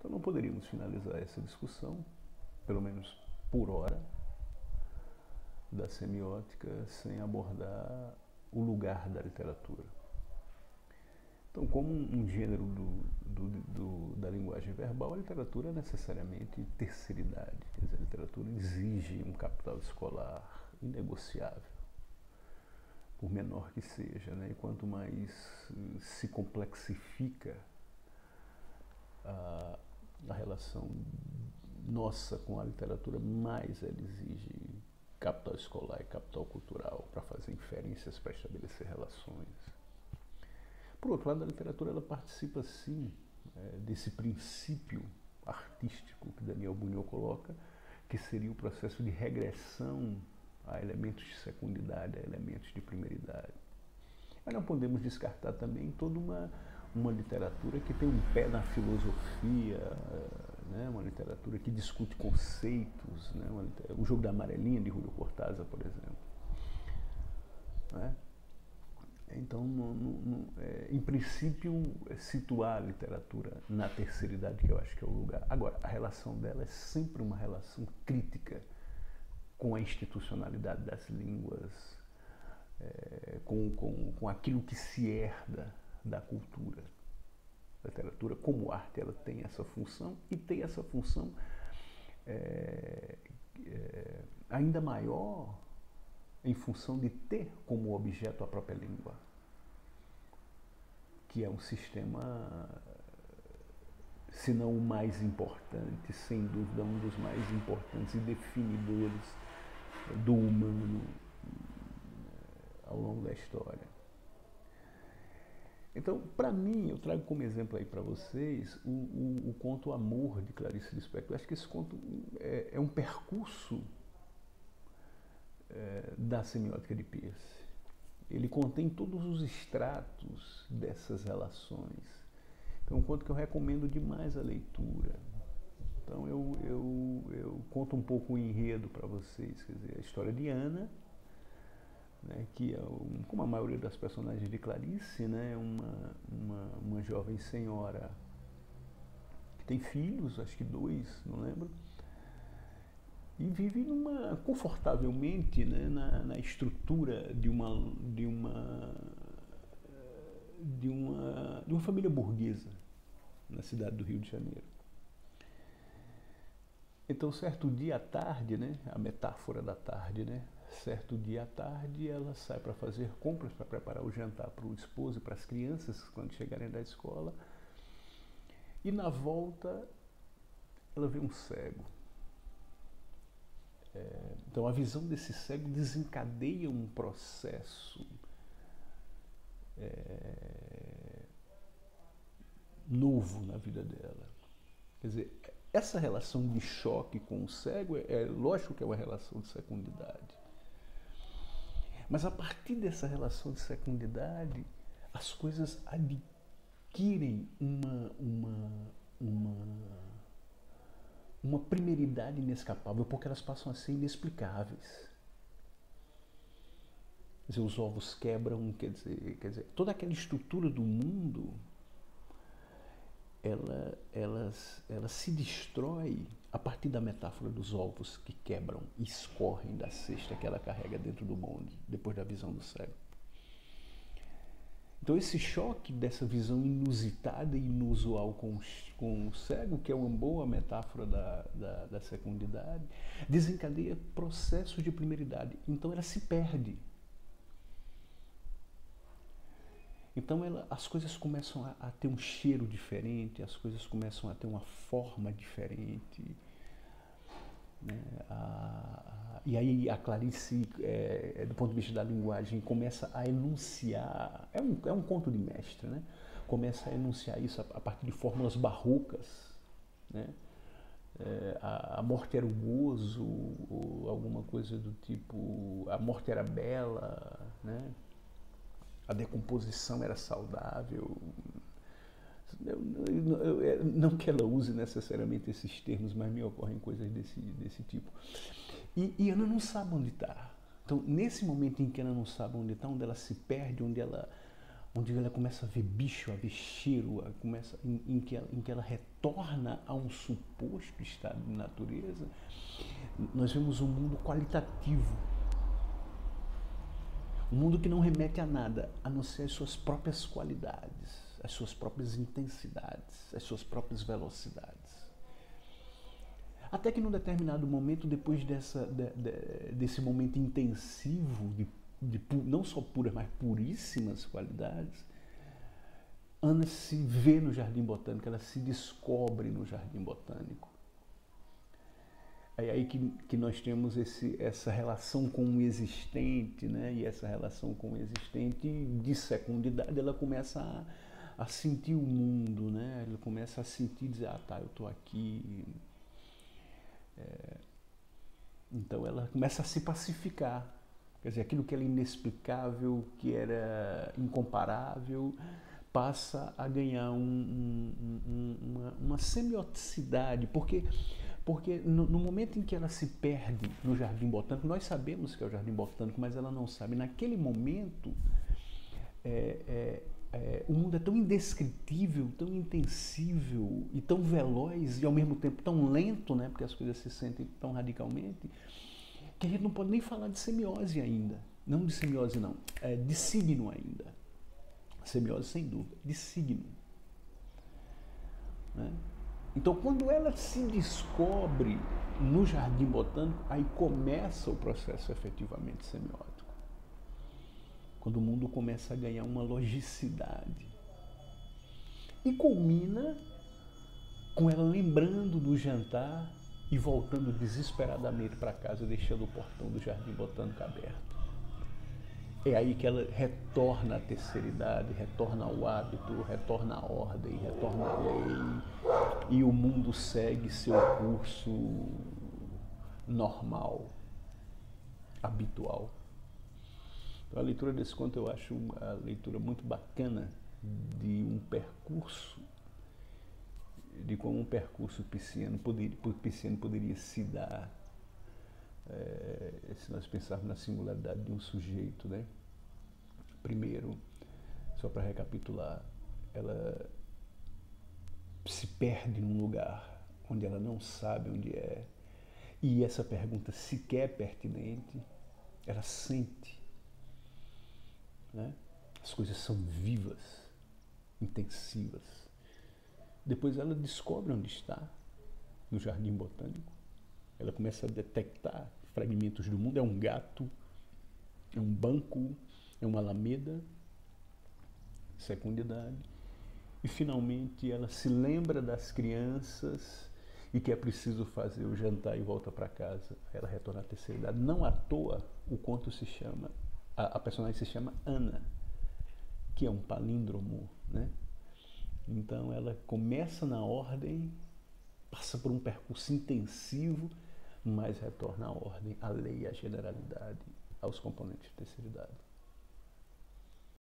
Então não poderíamos finalizar essa discussão, pelo menos por hora, da semiótica, sem abordar o lugar da literatura. Então, como um gênero da linguagem verbal, a literatura é necessariamente terceiridade. Quer dizer, a literatura exige um capital escolar inegociável, por menor que seja, né? E quanto mais se complexifica a relação nossa com a literatura, mais ela exige capital escolar e capital cultural para fazer inferências, para estabelecer relações. Por outro lado, a literatura ela participa, sim, desse princípio artístico que Daniel Buñuel coloca, que seria o processo de regressão a elementos de secundidade, a elementos de primeiridade. Mas não podemos descartar também toda uma literatura que tem um pé na filosofia, né? Uma literatura que discute conceitos, né? O Jogo da Amarelinha, de Julio Cortázar, por exemplo. Né? Então, em princípio, situar a literatura na terceiridade, que eu acho que é o lugar. Agora, a relação dela é sempre uma relação crítica com a institucionalidade das línguas, com aquilo que se herda da cultura. A literatura, como arte, ela tem essa função, e tem essa função ainda maior em função de ter como objeto a própria língua, que é um sistema, se não o mais importante, sem dúvida um dos mais importantes e definidores do humano ao longo da história. Então, para mim, eu trago como exemplo aí para vocês o conto Amor, de Clarice Lispector. Eu acho que esse conto é um percurso da semiótica de Peirce. Ele contém todos os estratos dessas relações. Então, é um conto que eu recomendo demais a leitura. Então, eu conto um pouco o enredo para vocês, quer dizer, a história de Ana, né, que é, como a maioria das personagens de Clarice, né, uma jovem senhora que tem filhos, acho que 2, não lembro, e vive confortavelmente, né, na estrutura de uma família burguesa na cidade do Rio de Janeiro. Então, certo dia à tarde, né, a metáfora da tarde, né, certo dia à tarde ela sai para fazer compras, para preparar o jantar para o esposo e para as crianças quando chegarem da escola, e na volta ela vê um cego. Então a visão desse cego desencadeia um processo novo na vida dela. Quer dizer, essa relação de choque com o cego é lógico que é uma relação de secundidade. Mas a partir dessa relação de secundidade, as coisas adquirem uma primeiridade inescapável, porque elas passam a ser inexplicáveis. Quer dizer, os ovos quebram, quer dizer, toda aquela estrutura do mundo, ela se destrói a partir da metáfora dos ovos que quebram e escorrem da cesta que ela carrega dentro do bonde, depois da visão do cego. Então esse choque dessa visão inusitada e inusual com o cego, que é uma boa metáfora da secundidade, desencadeia processos de primeiridade. Então ela se perde. Então as coisas começam a ter um cheiro diferente, as coisas começam a ter uma forma diferente. Né? E aí a Clarice, do ponto de vista da linguagem, começa a enunciar, é um conto de mestre, né? Começa a enunciar isso a partir de fórmulas barrocas, né? A morte era o gozo, ou alguma coisa do tipo, a morte era bela, né? A decomposição era saudável. Não que ela use necessariamente esses termos, mas me ocorrem coisas desse tipo. E Ana não sabe onde está. Então, nesse momento em que ela não sabe onde está, onde ela se perde, onde ela onde ela começa a ver bicho, a ver cheiro, em que ela retorna a um suposto estado de natureza, nós vemos um mundo qualitativo. Um mundo que não remete a nada, a não ser as suas próprias qualidades, as suas próprias intensidades, as suas próprias velocidades. Até que num determinado momento, depois desse momento intensivo, de não só puras, mas puríssimas qualidades, Ana se vê no Jardim Botânico, ela se descobre no Jardim Botânico. É aí que nós temos essa relação com o existente, né? E essa relação com o existente de secundidade, ela começa a sentir o mundo, né? Ela começa a sentir, dizer, ah, tá, eu estou aqui. Então ela começa a se pacificar. Quer dizer, aquilo que era inexplicável, que era incomparável, passa a ganhar uma semioticidade, porque no momento em que ela se perde no Jardim Botânico, nós sabemos que é o Jardim Botânico, mas ela não sabe. Naquele momento, o mundo é tão indescritível, tão intensível e tão veloz e ao mesmo tempo tão lento, né, porque as coisas se sentem tão radicalmente, que a gente não pode nem falar de semiose ainda. Não de semiose, não. De signo ainda. Semiose, sem dúvida. De signo. Né? Então, quando ela se descobre no Jardim Botânico, aí começa o processo efetivamente semiótico. Quando o mundo começa a ganhar uma logicidade. E culmina com ela lembrando do jantar e voltando desesperadamente para casa, deixando o portão do Jardim Botânico aberto. É aí que ela retorna à terceira idade, retorna ao hábito, retorna à ordem, retorna à lei, e o mundo segue seu curso normal, habitual. Então, a leitura desse conto eu acho uma leitura muito bacana de um percurso, de como um percurso pisciano poderia se dar, se nós pensarmos na singularidade de um sujeito, né? Primeiro, só para recapitular, ela se perde num lugar onde ela não sabe onde é, e essa pergunta sequer é pertinente, ela sente, né? As coisas são vivas, intensivas. Depois ela descobre onde está, no Jardim Botânico. Ela começa a detectar fragmentos do mundo. É um gato, é um banco, é uma alameda, secundidade. E finalmente ela se lembra das crianças e que é preciso fazer o jantar e volta para casa. Ela retorna à terceira idade. Não à toa o conto se chama, a personagem se chama Ana, que é um palíndromo, né? Então ela começa na ordem, passa por um percurso intensivo, mas retorna à ordem, à lei, à generalidade, aos componentes de terceira idade.